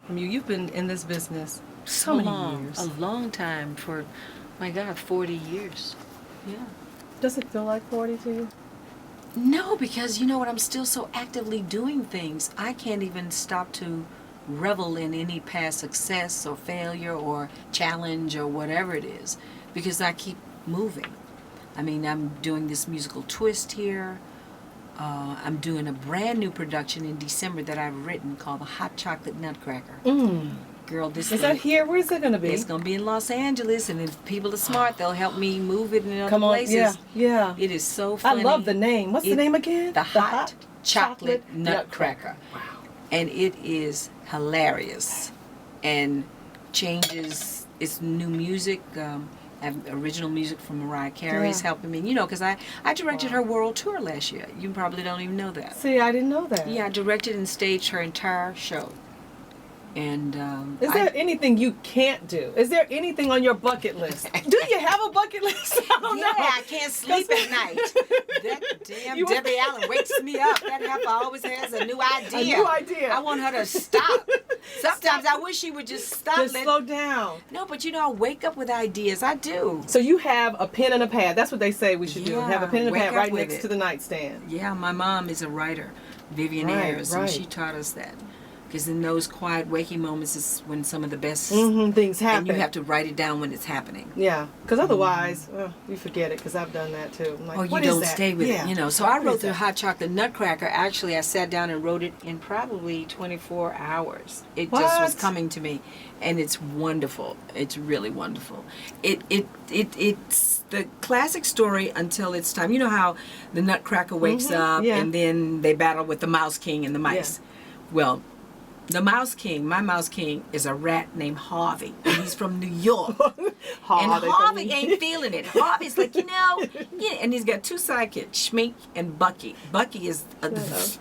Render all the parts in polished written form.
from you. You've been in this business So many long, years. a long time for, my God, 40 years. Yeah. Does it feel like 40 to you? No, because you know what? I'm still so actively doing things. I can't even stop to revel in any past success or failure or challenge or whatever it is because I keep moving. I mean, I'm doing this musical twist here. I'm doing a brand new production in December that I've written called The Hot Chocolate Nutcracker. Girl, this Is that here? Where is it going to be? It's going to be in Los Angeles, and if people are smart, they'll help me move it in other Come on, places. yeah. It is so I funny. love the name. What's the name again? The Hot Chocolate Nutcracker. Nutcracker. Wow. And it is hilarious and changes. It's new music. I have original music from Mariah Carey's helping me, because I directed her world tour last year. You probably don't even know that. See, I didn't know that. Yeah, I directed and staged her entire show. And is there anything you can't do? Is there anything on your bucket list? Do you have a bucket list? I don't know. I can't sleep at night. That damn Debbie Allen wakes me up. That heifer always has a new idea. A new idea. I want her to stop. Sometimes I wish she would just stop. Just slow down. No, but I wake up with ideas. I do. So you have a pen and a pad. That's what they say we should do. Yeah, Have a pen and a wake pad up right with next it. to the nightstand. Yeah, my mom is a writer, Vivian Ayers, and she taught us that. Because in those quiet waking moments is when some of the best things happen. And you have to write it down when it's happening. Yeah, because otherwise, you forget it, because I've done that too. I'm like, you don't stay with Yeah. it, So I wrote the Hot Chocolate Nutcracker. Actually, I sat down and wrote it in probably 24 hours. It just was coming to me, and it's wonderful. It's really wonderful. It's the classic story until it's time. You know how the Nutcracker wakes up, and then they battle with the Mouse King and the mice. Yeah. Well, the Mouse King, my Mouse King, is a rat named Harvey, and he's from New York. And Harvey ain't feeling it. Harvey's like, and he's got two sidekicks, Schmink and Bucky. Bucky is a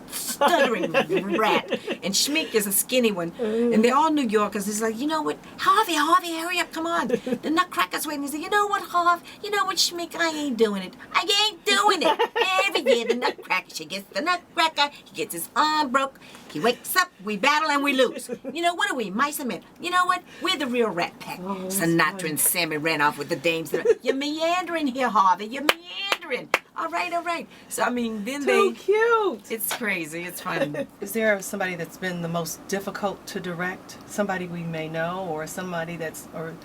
stuttering rat, and Schmink is a skinny one. And they're all New Yorkers. He's like, you know what, Harvey, hurry up, come on. The Nutcracker's waiting. He said, you know what, Harvey, you know what, Schmink, I ain't doing it. I ain't doing it. Every year the Nutcracker, she gets the Nutcracker, he gets his arm broke. He wakes up, we battle, and we lose. What are we, mice and men? You know what? We're the real Rat Pack. Sinatra and Sammy ran off with the dames. You're meandering here, Harvey. You're meandering. All right. So, I mean, then Too cute. It's crazy. It's fun. Is there somebody that's been the most difficult to direct? Somebody we may know, or somebody that's kind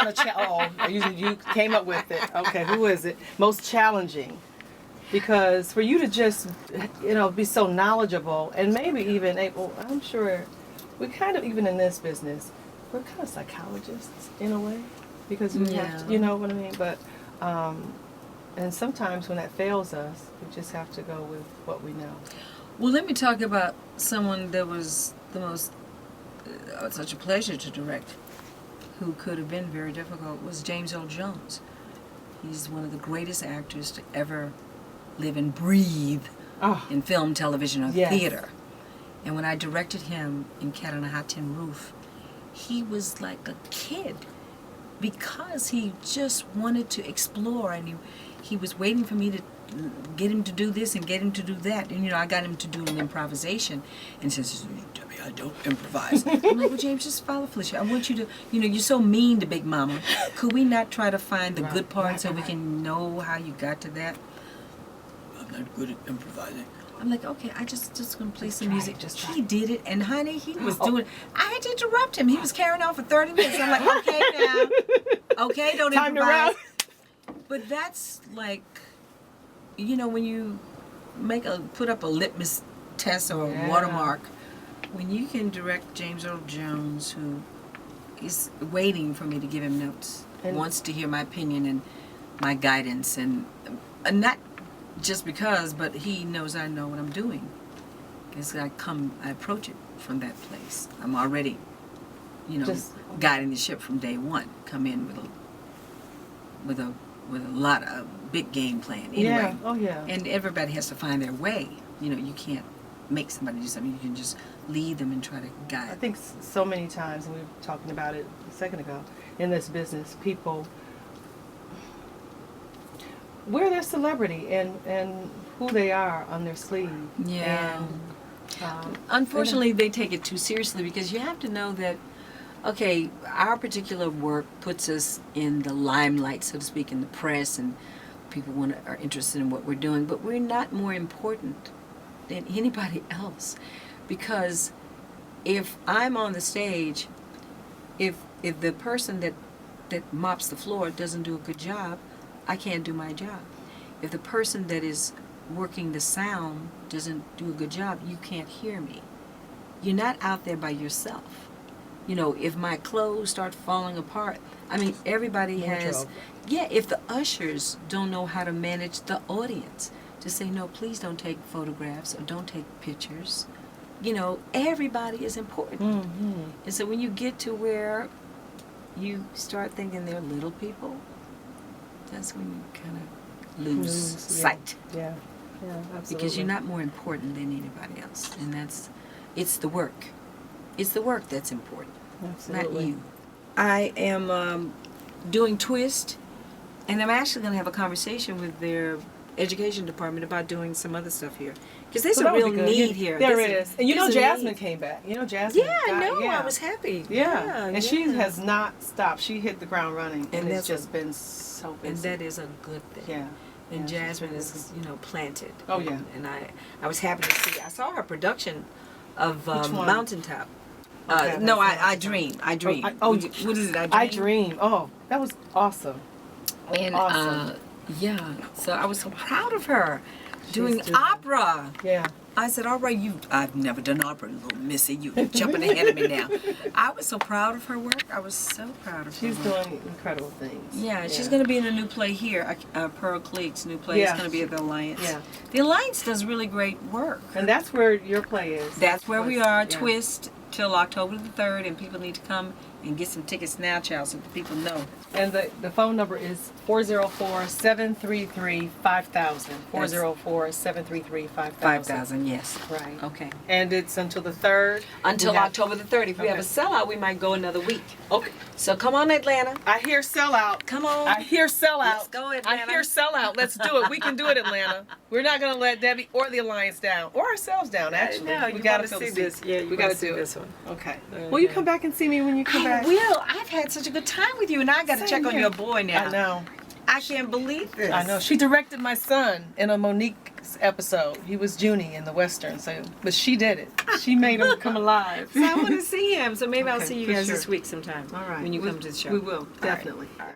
of, you came up with it. Okay, who is it? Most challenging. Because for you to just, be so knowledgeable and maybe even able, I'm sure, we kind of, even in this business, we're kind of psychologists in a way. Because we have to, you know what I mean? But, and sometimes when that fails us, we just have to go with what we know. Well, let me talk about someone that was the most, such a pleasure to direct, who could have been very difficult, was James Earl Jones. He's one of the greatest actors to ever live and breathe in film, television, or theater. And when I directed him in Cat on a Hot Tin Roof, he was like a kid because he just wanted to explore, and he was waiting for me to get him to do this and get him to do that. And I got him to do an improvisation, and he says, Debbie, I don't improvise. I'm like, well, James, just follow Felicia. I want you to, you're so mean to Big Mama. Could we not try to find the good part so we can know how you got to that? I'm not good at improvising. I'm like, okay, I just gonna play some music. He did it, and honey, he was doing it. I had to interrupt him. He was carrying on for 30 minutes. I'm like, okay now. Okay, don't improvise. But that's like, when you put up a litmus test or a watermark, when you can direct James Earl Jones, who is waiting for me to give him notes, and wants to hear my opinion and my guidance, and not just because, but he knows I know what I'm doing. Because I approach it from that place. I'm already, just guiding the ship from day one. Come in with a lot of big game plan. Anyway, and everybody has to find their way. You can't make somebody do something. You can just lead them and try to guide. I think so many times, and we were talking about it a second ago, in this business, people wear their celebrity and who they are on their sleeve. Yeah. And Unfortunately, they take it too seriously because you have to know that, okay, our particular work puts us in the limelight, so to speak, in the press, and people are interested in what we're doing, but we're not more important than anybody else. Because if I'm on the stage, if the person that mops the floor doesn't do a good job, I can't do my job. If the person that is working the sound doesn't do a good job, you can't hear me. You're not out there by yourself. You know, if my clothes start falling apart, I mean, everybody has, if the ushers don't know how to manage the audience, to say, no, please don't take photographs or don't take pictures. You know, everybody is important. And so when you get to where you start thinking they're little people, that's when you kind of lose sight. Yeah, absolutely. Because you're not more important than anybody else. And it's the work. It's the work that's important, Absolutely. not you. I am doing Twist, and I'm actually going to have a conversation with their education department about doing some other stuff here. Because there's a real need here. There is. And you know Jasmine came back. You know Jasmine. Yeah, I know. I was happy. Yeah. And she has not stopped. She hit the ground running. And it's just been so busy. And that is a good thing. Yeah. And Jasmine is, planted. Oh, yeah. And I was happy to see. I saw her production of Mountaintop. Okay, no, I Dream. I Dream. What is it? I Dream. Oh, that was awesome. And awesome. Yeah. So I was so proud of her doing opera. Yeah. I said, all right, I've never done opera, little missy. You're jumping ahead of me now. I was so proud of her work. I was so proud of her. She's doing incredible things. Yeah, she's going to be in a new play here. Pearl Cleek's new play is going to be at the Alliance. Yeah. The Alliance does really great work. And that's where your play is. That's where we are, Twist, till October the 3rd, and people need to come and get some tickets now, child, so that people know. And the phone number is 404-733-5000. 404-733-5000. 5,000, yes. Right. Okay. And it's until the 3rd. Until October the 3rd. If we have a sellout, we might go another week. Okay. So come on, Atlanta. I hear sellout. Come on. I hear sellout. Let's go, Atlanta. I hear sellout. Let's do it. We can do it, Atlanta. We're not going to let Debbie or the Alliance down, or ourselves down, actually. No, we got to see this. Yeah, we got to do this it. one. Okay. Will you come back and see me when you come back? I will. I've had such a good time with you, and I got to check on your boy now. I know. I can't believe this. I know. She directed my son in a Monique's episode. He was Junie in the Western, but she did it. She made him come alive. So I want to see him. So maybe I'll Okay, see you for guys sure. this week sometime. All right. When you come to the show. We will, definitely. All right.